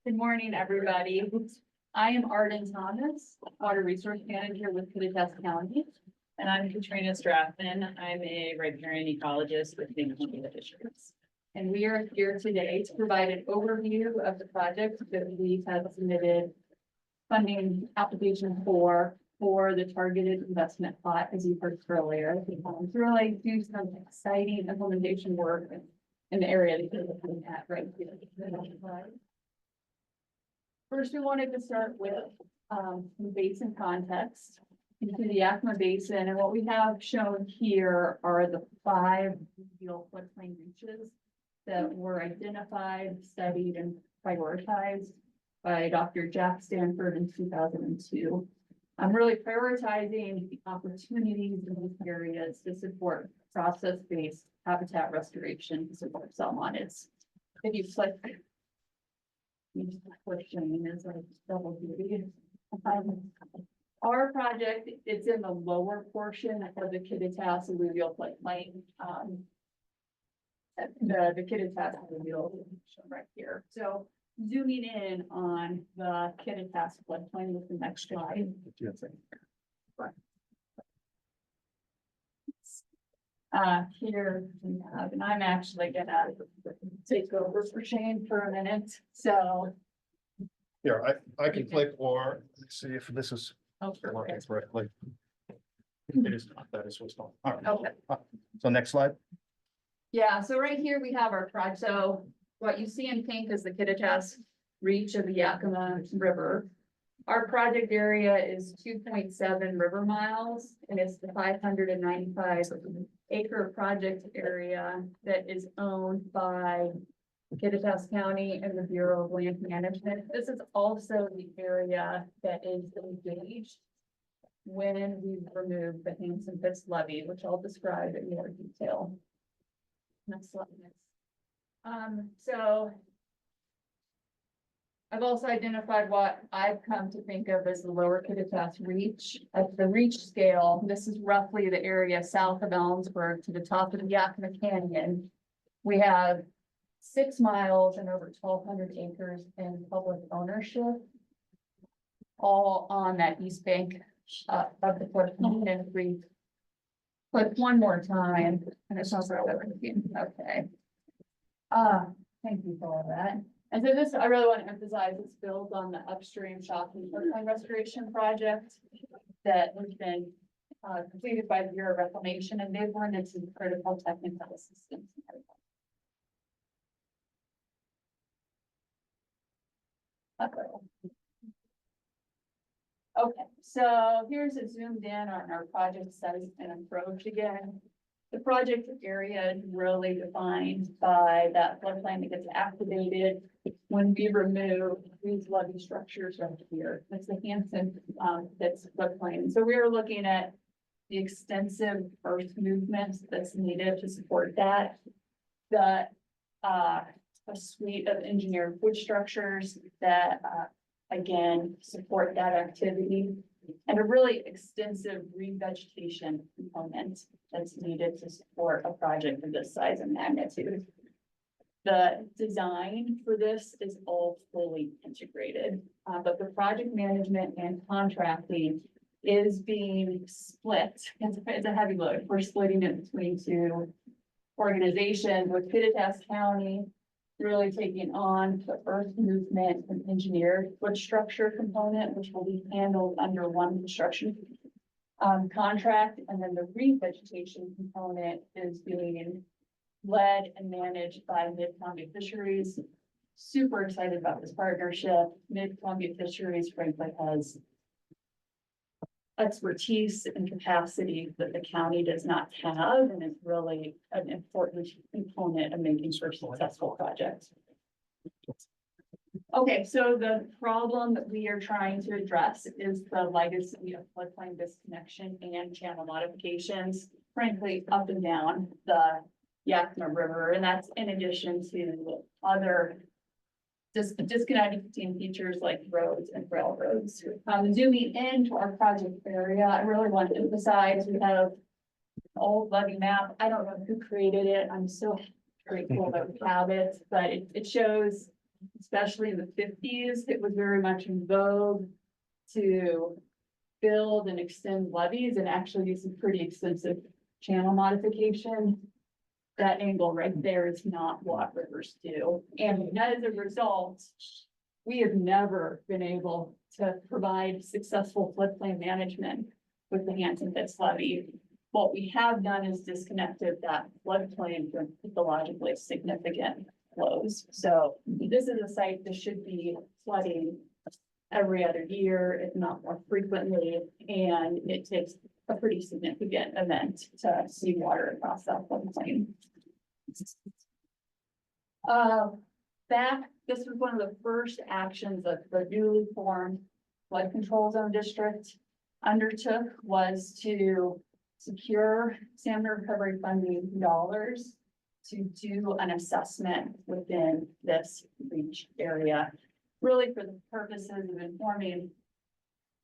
Good morning, everybody. I am Arden Thomas, Water Resource Manager with Kittitas County. And I'm Katrina Strathmann. I'm a riparian ecologist with the Fisheries. And we are here today to provide an overview of the project that we have submitted funding application for the targeted investment plot, as you heard earlier. To really do some exciting implementation work in the area that you're looking at right here. First, we wanted to start with the basin context into the Yakima Basin, and what we have shown here are the 5 ideal floodplain reaches that were identified, studied, and prioritized by Dr. Jack Stanford in 2002. I'm really prioritizing the opportunities in these areas to support process-based habitat restoration to support salmonids. If you click question is like double duty. Our project, it's in the lower portion of the Kittitas alluvial floodplain. The Kittitas alluvial shown right here. So zooming in on the Kittitas floodplain with the next slide. Here we have, and I'm actually gonna take over for Shane for a minute. So Here, I can click or see if this is working okay. correctly. It is not, that is what's going on. All right. Okay. So next slide. Yeah, so right here we have our project. So what you see in pink is the Kittitas reach of the Yakima River. Our project area is 2.7 river miles, and it's the 595 acre project area that is owned by Kittitas County and the Bureau of Land Management. This is also the area that is engaged when we remove the Hanson Fitz levee, which I'll describe in more detail. Next slide. So I've also identified what I've come to think of as the lower Kittitas reach. At the reach scale, this is roughly the area south of Ellensburg to the top of the Yakima Canyon. We have 6 miles and over 1,200 acres in public ownership, all on that east bank of the floodplain. And if we click one more time, and it's also working. Okay. Thank you for all that. And so this, I really want to emphasize, it's built on the upstream shocking floodplain restoration project that has been completed by the Bureau of Reclamation, and they've run into critical technical assistance. Okay, so here's a zoomed in on our project size and approach again. The project area is really defined by that floodplain that gets activated when we remove these levee structures right here. That's the Hanson that's floodplain. So we are looking at the extensive earth movements that's needed to support that. A suite of engineered wood structures that again support that activity, and a really extensive revegetation component that's needed to support a project of this size and magnitude. The design for this is all fully integrated, but the project management and contracting is being split. It's a heavy load. We're splitting it between 2 organizations, with Kittitas County really taking on the earth movement and engineered wood structure component, which will be handled under one construction contract, and then the revegetation component is being led and managed by Mid-Columbia Fisheries. Super excited about this partnership. Mid-Columbia Fisheries frankly has expertise and capacity that the county does not have, and it's really an important component of making for a successful project. Okay, so the problem that we are trying to address is the legacy of floodplain disconnection and channel modifications, frankly, up and down the Yakima River, and that's in addition to other disconnecting features like roads and railroads. Zooming into our project area, I really want to emphasize we have an old levee map. I don't know who created it. I'm so grateful that we have it, but it shows especially in the fifties, it was very much in vogue to build and extend levees and actually use some pretty extensive channel modification. That angle right there is not what rivers do. And as a result, we have never been able to provide successful floodplain management with the Hanson Fitz levee. What we have done is disconnected that floodplain from ecologically significant flows. So this is a site that should be flooding every other year, if not more frequently, and it takes a pretty significant event to see water across that floodplain. This was one of the first actions that the newly formed flood control zone district undertook, was to secure salmon recovery funding dollars to do an assessment within this reach area, really for the purposes of informing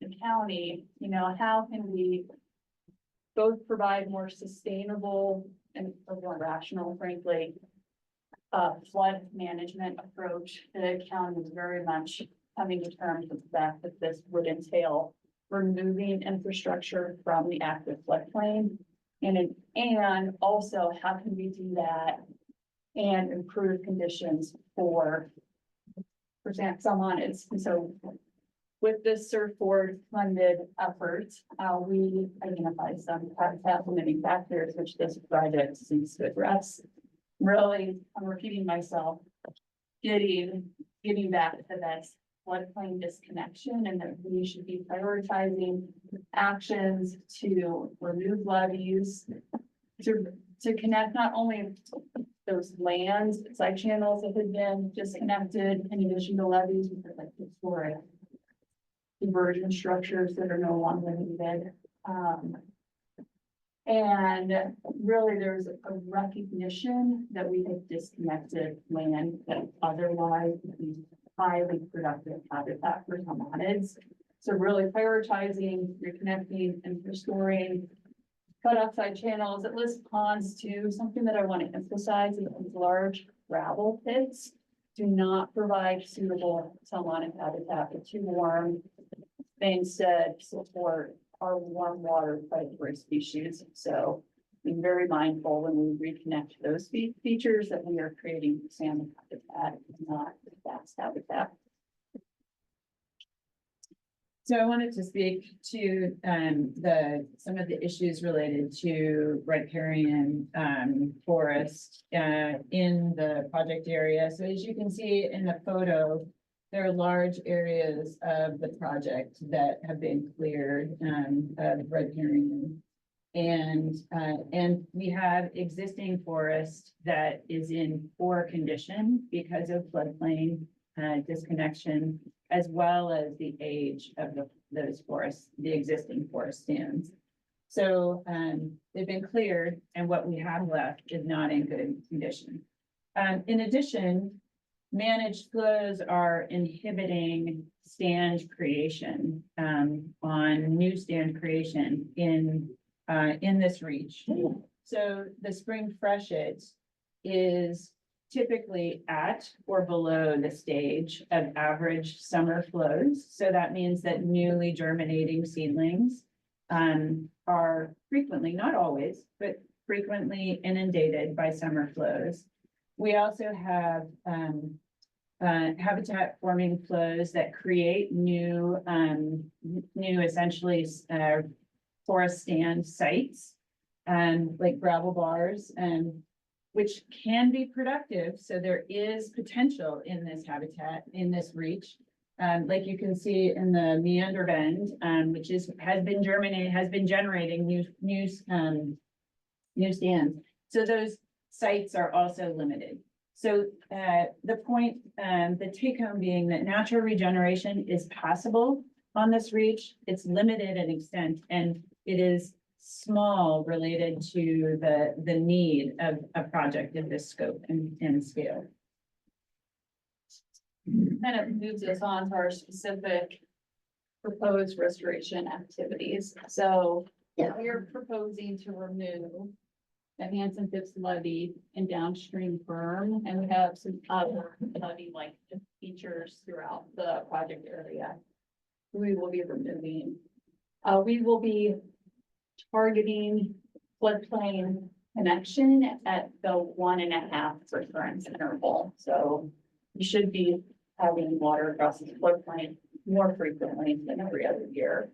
the county, you know, how can we both provide more sustainable and more rational, frankly, flood management approach. The county is very much coming to terms with the fact that this would entail removing infrastructure from the active floodplain. And also, how can we do that and improve conditions for salmonids? And so with this surfboard funded effort, we identified some habitat limiting factors, which this project seeks to address. Really, I'm repeating myself, getting back to that floodplain disconnection, and that we should be prioritizing actions to remove levees, to connect not only those lands, side channels that had been disconnected, in addition to levees, because like historic diversion structures that are no longer needed. And really, there's a recognition that we have disconnected land that otherwise would be highly productive habitat for salmonids. So really prioritizing, reconnecting, and restoring cut-off side channels. It lists ponds too. Something that I want to emphasize is these large gravel pits do not provide suitable salmoniid habitat. They're too warm. They instead support our warm water predatory species. So be very mindful when we reconnect those features that we are creating salmon habitat, not bass habitat. So I wanted to speak to some of the issues related to riparian forest in the project area. So as you can see in the photo, there are large areas of the project that have been cleared of riparian. And we have existing forest that is in poor condition because of floodplain disconnection, as well as the age of those forests, the existing forest stands. So they've been cleared, and what we have left is not in good condition. In addition, managed flows are inhibiting stand creation on new stand creation in this reach. So the spring freshet is typically at or below the stage of average summer flows. So that means that newly germinating seedlings are frequently, not always, but frequently inundated by summer flows. We also have habitat forming flows that create new essentially forest stand sites, like gravel bars, which can be productive. So there is potential in this habitat, in this reach. Like you can see in the meander bend, which has been generating new stands. So those sites are also limited. So the point, the take home being that natural regeneration is possible on this reach. It's limited in extent, and it is small related to the need of a project of this scope and scale. Kind of moves us on to our specific proposed restoration activities. So we are proposing to remove the Hanson Phipps levee and downstream berm, and we have some other levee-like features throughout the project area. We will be removing. We will be targeting floodplain connection at the 1.5 recurrence interval. So you should be having water across the floodplain more frequently than every other year.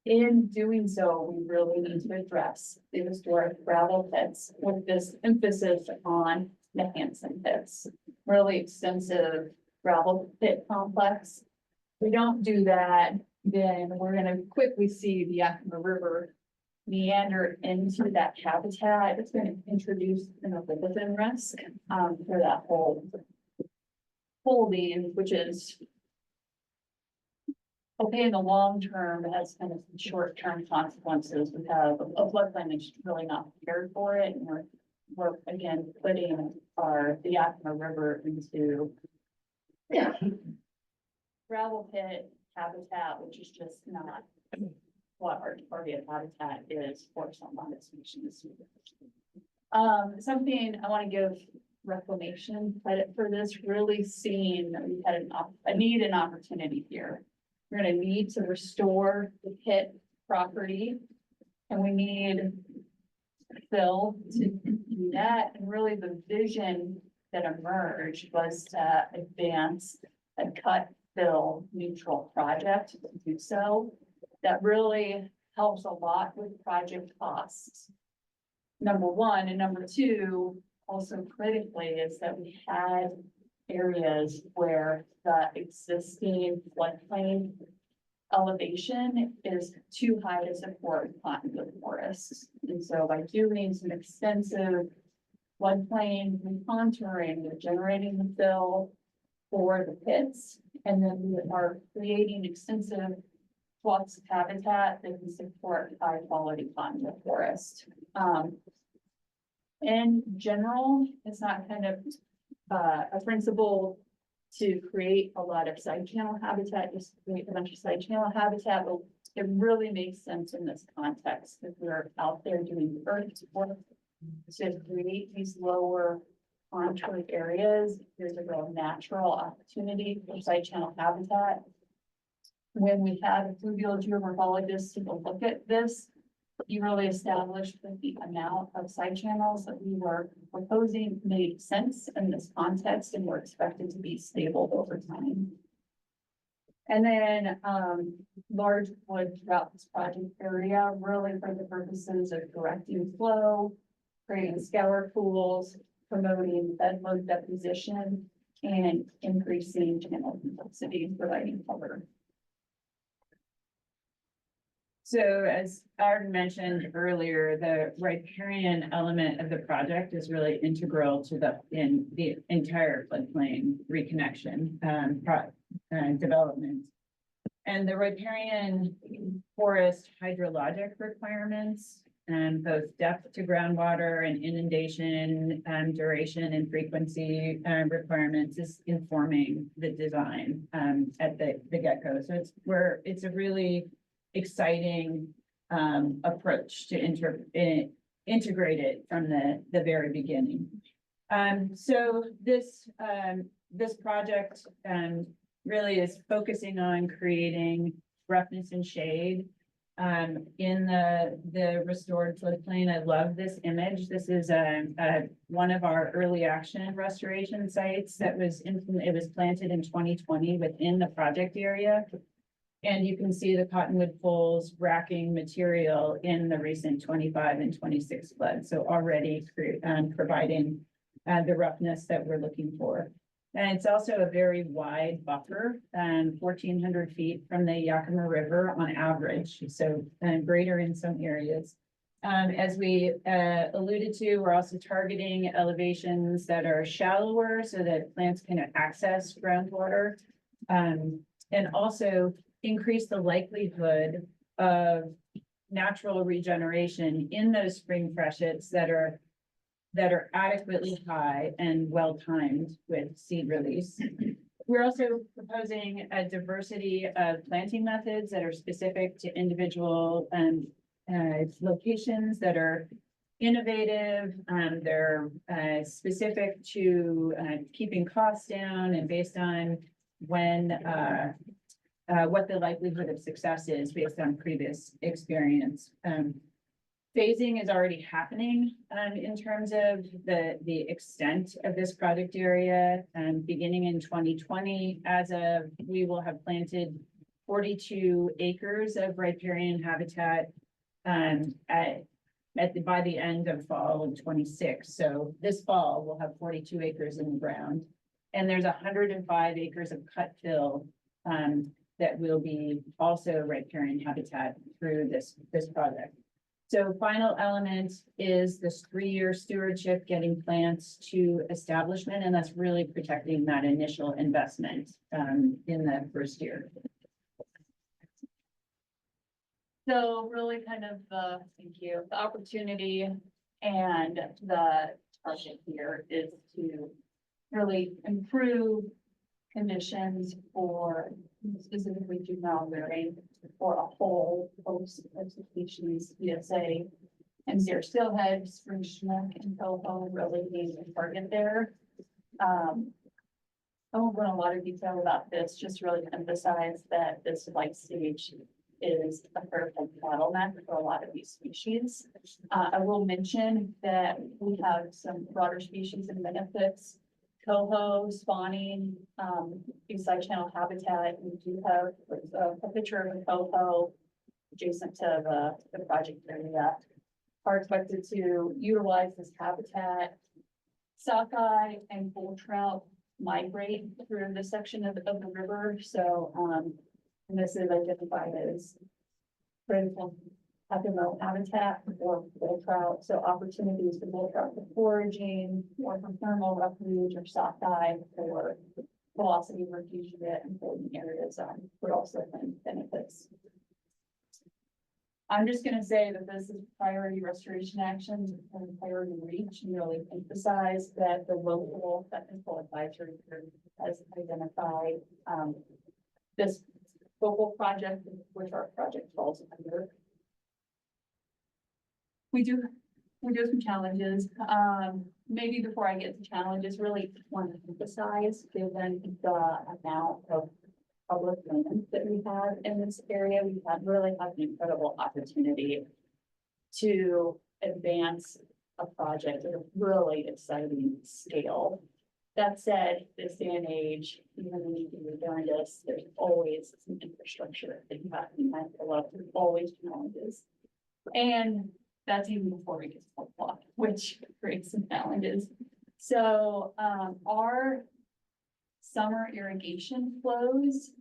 In doing so, we really need to address the historic gravel pits with this emphasis on the Hanson pits. Really extensive gravel pit complex. If we don't do that, then we're gonna quickly see the Yakima River meander into that habitat. It's gonna introduce an epiphyton risk for that whole holding, which is okay in the long term, it has kind of short-term consequences. We have a floodplain that's really not prepared for it, and we're again putting the Yakima River into gravel pit habitat, which is just not what our target habitat is for some of the species. Something I want to give reclamation credit for this, really seeing that we've had a need and opportunity here. We're gonna need to restore the pit property, and we need fill to do that. And really the vision that emerged was to advance a cut fill neutral project to do so. That really helps a lot with project costs. Number one, and number two, also critically, is that we had areas where the existing floodplain elevation is too high to support cottonwood forests. And so by doing some extensive floodplain recontouring, we're generating the fill for the pits, and then we are creating extensive swaths of habitat that can support high quality cottonwood forest. In general, it's not kind of a principle to create a lot of side channel habitat, just create a bunch of side channel habitat, but it really makes sense in this context if we're out there doing earth work to create these lower contoured areas. There's a real natural opportunity for side channel habitat. When we had a fluvial geomorphologist take a look at this, he really established that the amount of side channels that we were proposing made sense in this context and were expected to be stable over time. And then large wood throughout this project area, really for the purposes of directing flow, creating scour pools, promoting bed load deposition, and increasing channel complexity, providing cover. So as Arden mentioned earlier, the riparian element of the project is really integral to the entire floodplain reconnection development. And the riparian forest hydrologic requirements and both depth to groundwater and inundation duration and frequency requirements is informing the design at the get-go. So it's a really exciting approach to integrate it from the very beginning. So this project really is focusing on creating roughness and shade in the restored floodplain. I love this image. This is one of our early action restoration sites that was planted in 2020 within the project area. And you can see the cottonwood poles racking material in the recent 25 and 26 flood. So already providing the roughness that we're looking for. And it's also a very wide buffer, 1,400 feet from the Yakima River on average. So greater in some areas. As we alluded to, we're also targeting elevations that are shallower so that plants can access groundwater. And also increase the likelihood of natural regeneration in those spring freshets that are adequately high and well-timed with seed release. We're also proposing a diversity of planting methods that are specific to individual locations that are innovative, they're specific to keeping costs down and based on when what the likelihood of success is based on previous experience. Phasing is already happening in terms of the extent of this project area. Beginning in 2020, we will have planted 42 acres of riparian habitat by the end of fall of 26. So this fall we'll have 42 acres in the ground, and there's 105 acres of cut fill that will be also riparian habitat through this project. So final element is this 3-year stewardship, getting plants to establishment, and that's really protecting that initial investment in the first year. So really kind of the opportunity and the target here is to really improve conditions for specifically juvenile rearing for a whole host of species, ESA and deer steelhead, spring chinook, and coho really being the target there. I won't go in a lot of detail about this, just really emphasize that this life stage is a perfect bottleneck for a lot of these species. I will mention that we have some broader species and benefits. Coho spawning, beside channel habitat, we do have a picture of a coho adjacent to the project area. Are expected to utilize this habitat. Sockeye and bull trout migrate through this section of the river, so and this is identified as critical epilogue habitat for bull trout, so opportunities for bull trout for foraging or for thermal refuge or sockeye for velocity refugium and holding areas would also bring benefits. I'm just gonna say that this is priority restoration actions and priority reach, and really emphasize that the local technical advisory group has identified this local project, which our project falls under. We do have some challenges. Maybe before I get to challenges, really want to emphasize, given the amount of public land that we have in this area, we really have an incredible opportunity to advance a project at a really exciting scale. That said, this day and age, even when you can return us, there's always some infrastructure that you have to be mindful of. There's always challenges. And that's even before we get to the plot, which creates some challenges. So our summer irrigation flows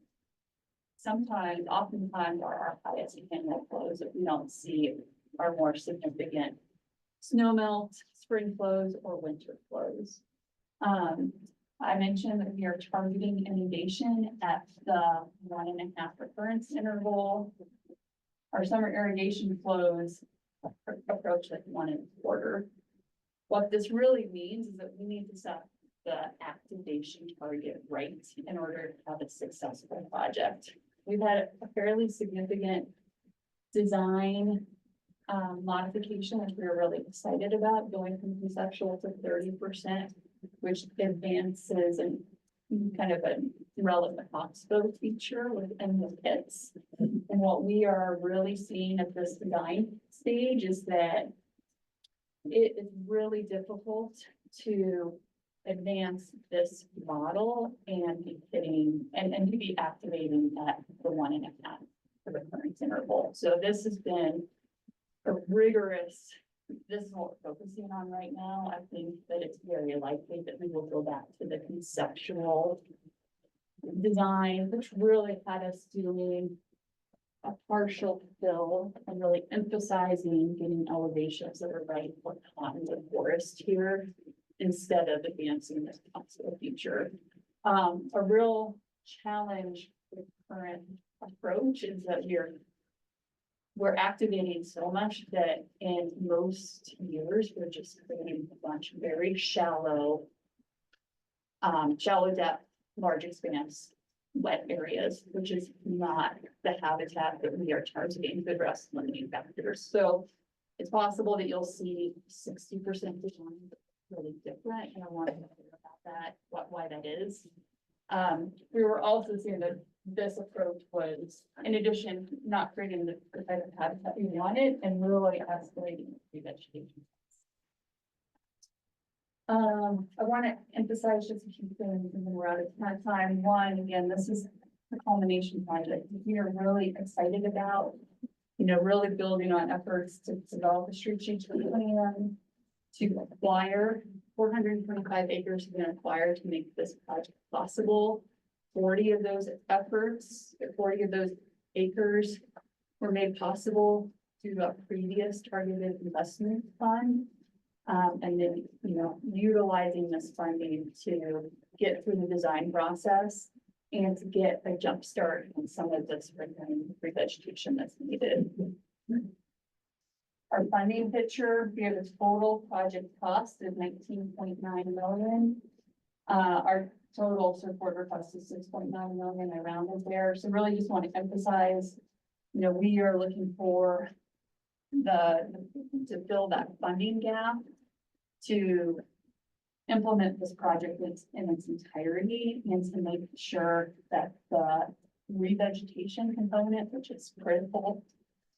oftentimes are our highest annual flows that we don't see are more significant snow melt, spring flows, or winter flows. I mentioned that we are targeting inundation at the 1.5 recurrence interval. Our summer irrigation flows approach like 1.25. What this really means is that we need to set the activation target right in order to have a successful project. We've had a fairly significant design modification, which we're really excited about, going from conceptual to 30%, which advances and kind of a relevant oxbow feature within the pits. And what we are really seeing at this design stage is that it is really difficult to advance this model and be hitting and to be activating at the 1.5 recurrence interval. So this has been a rigorous, this is what we're focusing on right now. I think that it's very likely that we will go back to the conceptual design, which really had us doing a partial fill and really emphasizing getting elevations that are right for cotton and forest here, instead of advancing this possible future. A real challenge with current approach is that we're activating so much that in most years, we're just creating a bunch of very shallow depth, large expanse wet areas, which is not the habitat that we are targeting to address limiting factors. So it's possible that you'll see 60% decline, really different, and I want to hear about that, why that is. We were also seeing that this approach was, in addition, not creating the type of habitat we wanted and really escalating the vegetation. I want to emphasize just a few things and then we're out of time. One, again, this is the culmination project. We are really excited about, really building on efforts to develop a strategic plan to acquire 425 acres have been acquired to make this project possible. 40 of those acres were made possible through a previous targeted investment fund. And then, utilizing this funding to get through the design process and to get a jump start on some of this revegetation that's needed. Our funding picture, we have a total project cost of 19.9 million. Our total support request is 6.9 million. I rounded there. So really just want to emphasize, we are looking for to fill that funding gap to implement this project in its entirety and to make sure that the revegetation component, which is critical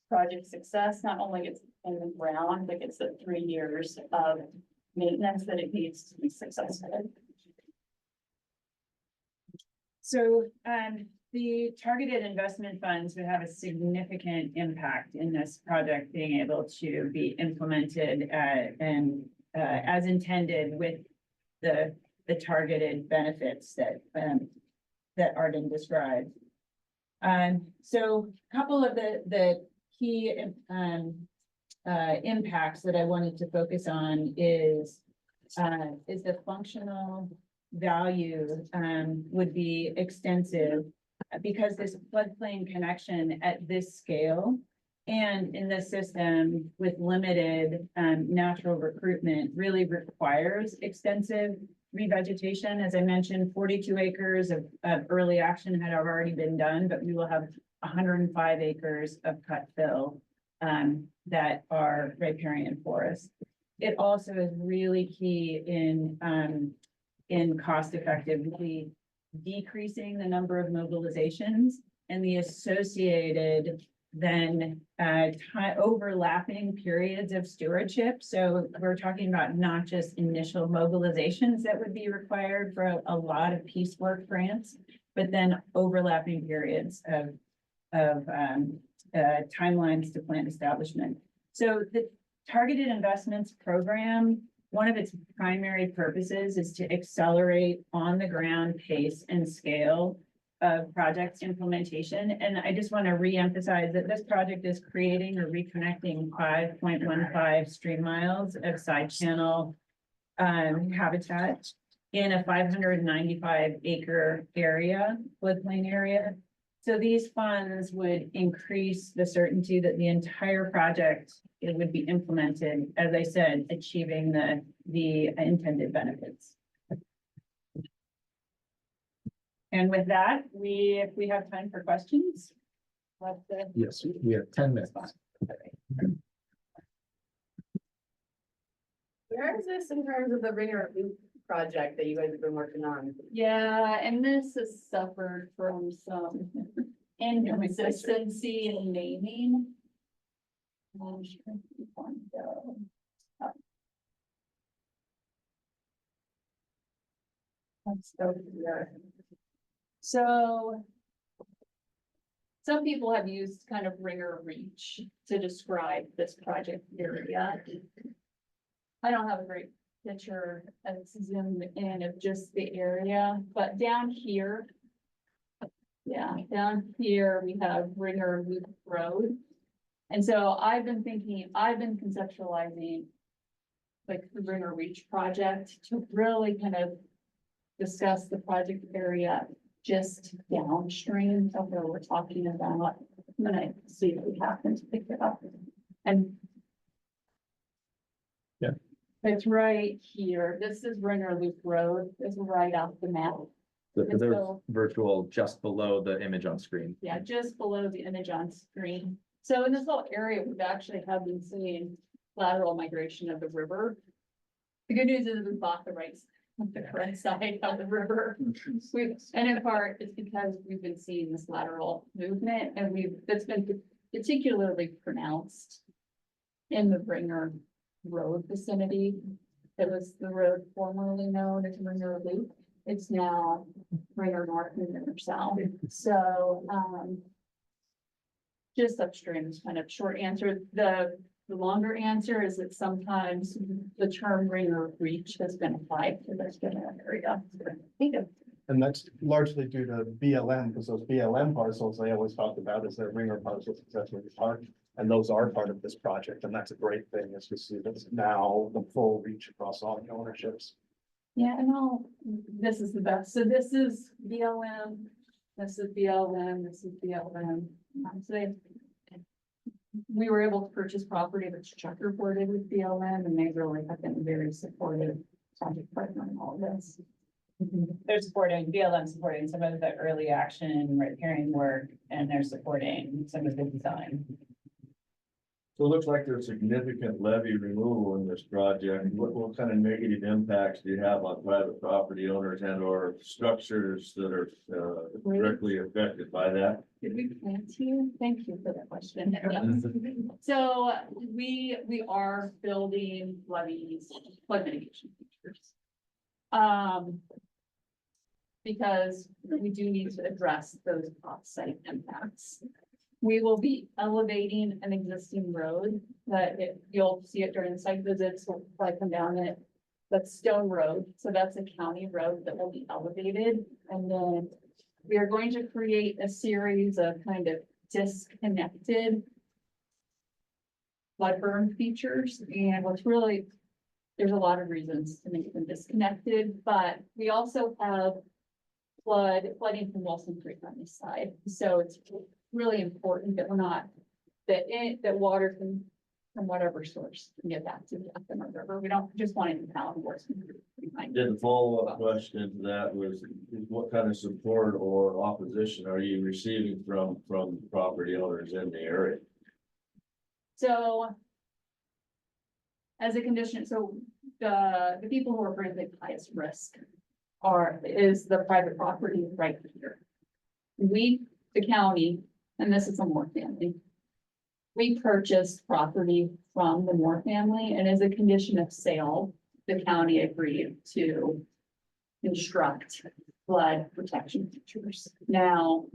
project success, not only gets in the ground, but gets the 3 years of maintenance that it needs to be successful. So, the targeted investment funds would have a significant impact in this project being able to be implemented, and as intended with the targeted benefits that Arden described. So a couple of the key impacts that I wanted to focus on is the functional value would be extensive because this floodplain connection at this scale and in this system with limited natural recruitment really requires extensive revegetation. As I mentioned, 42 acres of early action had already been done, but we will have 105 acres of cut fill that are riparian forest. It also is really key in cost effectively decreasing the number of mobilizations and the associated then overlapping periods of stewardship. So we're talking about not just initial mobilizations that would be required for a lot of piecework grants, but then overlapping periods of timelines to plant establishment. So the targeted investments program, one of its primary purposes is to accelerate on the ground pace and scale of project implementation. And I just want to reemphasize that this project is creating or reconnecting 5.15 stream miles of side channel habitat in a 595 acre area, floodplain area. So these funds would increase the certainty that the entire project would be implemented, as I said, achieving the intended benefits. And with that, if we have time for questions. Yes, we have 10 minutes. Where is this in terms of the Ringer Loop project that you guys have been working on? Yeah, and this has suffered from some inconsistency in naming. I'm sure you want to go. Let's go here. So some people have used kind of Ringer Reach to describe this project area. I don't have a great picture as zoomed in of just the area, but down here. Yeah, down here we have Ringer Loop Road. And so I've been conceptualizing like the Ringer Reach project to really kind of discuss the project area just downstream of where we're talking about. I'm gonna see if we happen to pick it up. And it's right here. This is Ringer Loop Road. It's right off the map. It's There's built- virtual just below the image on screen. Yeah, just below the image on screen. So in this little area, we've actually have been seeing lateral migration of the river. The good news is we bought the correct side of the river. And in part, it's because we've been seeing this lateral movement and it's been particularly pronounced in the Bringer Road vicinity. It was the road formerly known as Bringer Loop. It's now Bringer North and Bringer South. So, just upstream is kind of short answer. The longer answer is that sometimes the term ringer reach has been applied to this general area. And that's largely due to BLM, because those BLM parcels they always talked about as their ringer parcels, accessory park. And those are part of this project, and that's a great thing, is to see that's now the full reach across all the ownerships. Yeah, and this is the best. So this is BLM, this is BLM, this is BLM. So we were able to purchase property that's checkerboarded with BLM, and they really have been very supportive project partner in all of this. They're supporting, BLM supporting some of the early action riparian work, and they're supporting some of the design. So it looks like there's significant levee removal in this project. What kind of negative impacts do you have on private property owners and or structures that are directly affected by that? Did we plant here? Thank you for that question. So we are building levees, flood mitigation features. Because we do need to address those off-site impacts. We will be elevating an existing road you'll see it during the site visits, if I come down it. That's Stone Road, so that's a county road that will be elevated. And then we are going to create a series of kind of disconnected flood burn features. And there's a lot of reasons to make them disconnected, but we also have flooding from Wilson Creek on this side. So it's really important that that water from whatever source can get back to the Yakima River. We don't just want it to pound Wilson Creek behind. Then the follow-up question to that was, what kind of support or opposition are you receiving from property owners in the area? So as a condition, so the people who are bringing the highest risk is the private property right here. The county, and this is a Moore family. We purchased property from the Moore family, and as a condition of sale, the county agreed to construct flood protection features. Now,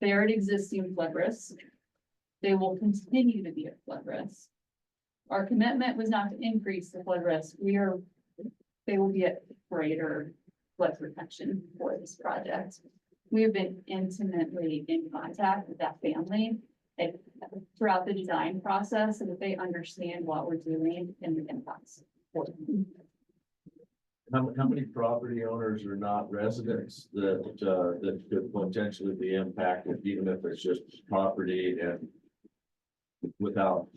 they're at existing flood risk. They will continue to be at flood risk. Our commitment was not to increase the flood risk. They will be at greater flood protection for this project. We have been intimately in contact with that family throughout the design process, so that they understand what we're doing and the impacts. How many property owners are not residents that could potentially be impacted, even if it's just property and without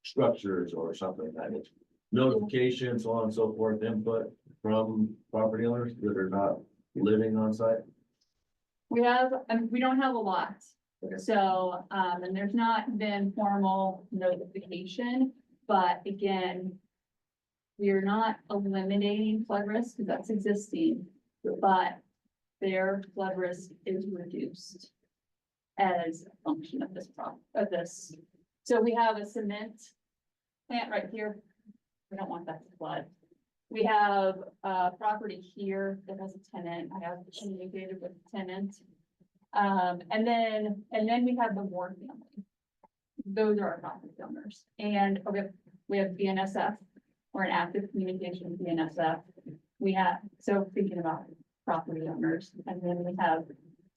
structures or something like that? Notification, so on and so forth, input from property owners that are not living on site? We don't have a lot. So, and there's not been formal notification, but again, we are not eliminating flood risk because that's existing, but their flood risk is reduced as a function of this. So we have a cement plant right here. We don't want that to flood. We have property here that has a tenant. I have communicated with the tenant. And then we have the Moore family. Those are our property owners. And we have BNSF. We're in active communication with BNSF. So thinking about property owners, and then we have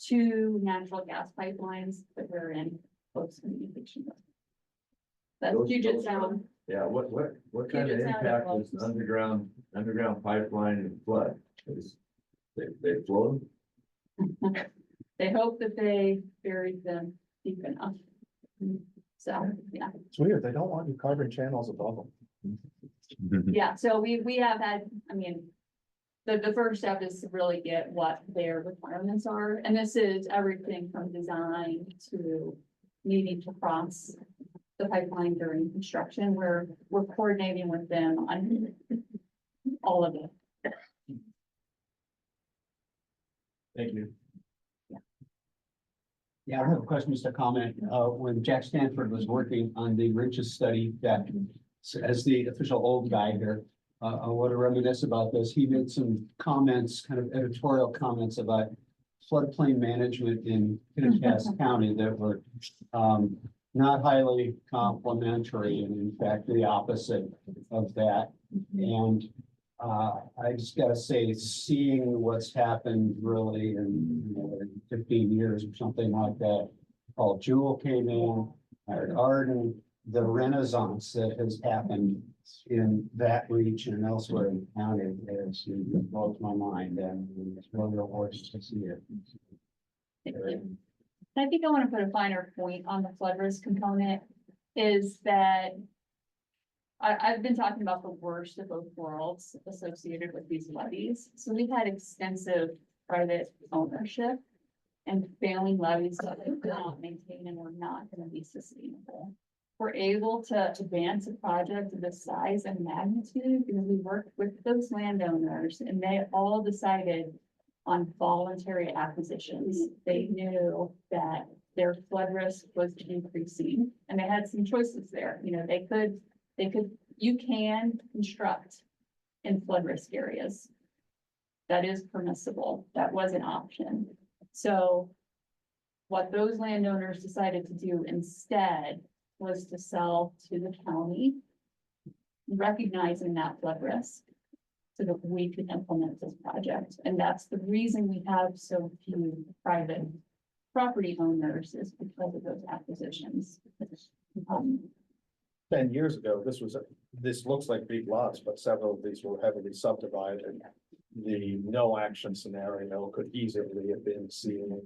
2 natural gas pipelines that we're in close communication with. That's Puget Sound. Yeah, what kind of Puget Sound impact and is underground pipeline and flood? They float? They hope that they buried them deep enough. So, yeah, It's weird, they don't want you carving channels above them. yeah, so we have had, the first step is to really get what their requirements are, and this is everything from design to needing to cross the pipeline during construction. We're coordinating with them on all of it. Thank you. Yeah, I have a question, just a comment. When Jack Stanford was working on the Ridges study that, as the official old guy here, I want to reminisce about this. He made some comments, kind of editorial comments about floodplain management in Kittitas County that were not highly complimentary, and in fact, the opposite of that. And I just gotta say, seeing what's happened really in 15 years or something like that. Paul Jewell came in, Arden, the renaissance that has happened in that region and elsewhere in the county is, it blows my mind, and it's really a horse to see it. Thank you. I think I want to put a finer point on the flood risk component is that I've been talking about the worst of both worlds associated with these levees. So we've had extensive private ownership and failing levees that we cannot maintain and are not going to be sustainable. We're able to advance a project of this size and magnitude because we worked with those landowners and they all decided on voluntary acquisitions. They knew that their flood risk was increasing and they had some choices there. You know, you can construct in flood risk areas. That is permissible. That was an option. So what those landowners decided to do instead was to sell to the county, recognizing that flood risk so that we could implement this project. And that's the reason we have so few private property owners is because of those acquisitions. 10 years ago, this looks like big lots, but several of these were heavily subdivided. The no action scenario could easily have been seen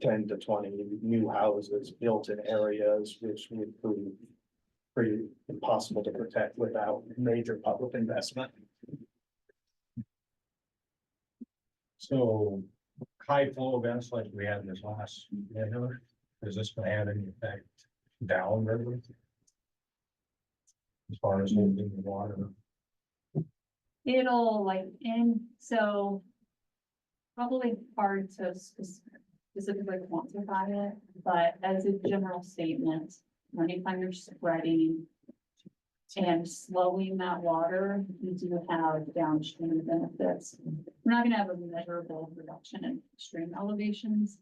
10 to 20 new houses built in areas which would prove pretty impossible to protect without major public investment. So high flow events like we had this last year, is this gonna have any effect downriver? As far as holding the water? It'll so probably hard to specifically quantify it, but as a general statement, anytime you're spreading and slowing that water, you do have downstream benefits. We're not gonna have a measurable reduction in stream elevations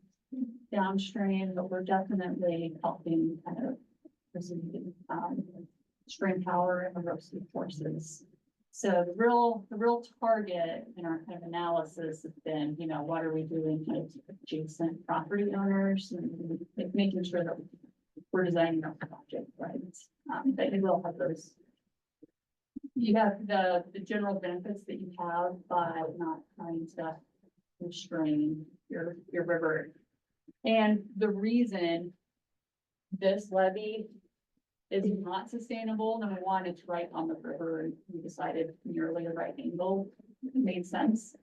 downstream, but we're definitely helping kind of stream power and erosive forces. So the real target in our kind of analysis has been, you know, what are we doing kind of adjacent property owners and making sure that we're designing our project right. But you will have those. You have the general benefits that you have by not trying to constrain your river. And the reason this levee is not sustainable, number one, it's right on the river, and we decided nearly a right angle made sense.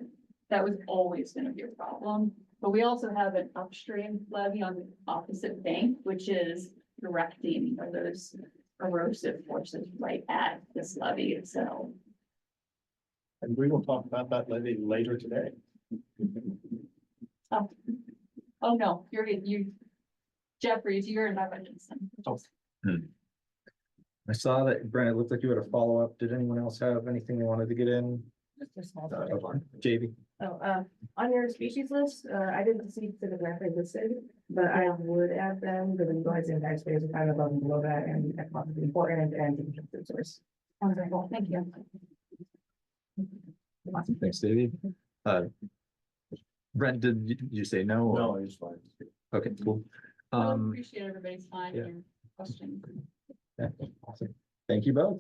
That was always gonna be a problem, but we also have an upstream levee on the opposite bank, which is directing those erosive forces right at this levee itself. And we will talk about that levy later today. Oh, no, Jeffries, you're in my budget. I saw that, Brent, it looked like you had a follow-up. Did anyone else have anything they wanted to get in? Just a small. JV? On your species list, I didn't see the directly listed, but I would add them, because utilize impact space are kind of above and below that, and that's important and food source. Wonderful, thank you. Thanks, Davey. Brent, did you say no? or- No, it's fine. Okay, cool. I appreciate everybody's time yeah. and questions. Yeah, awesome. Thank you both.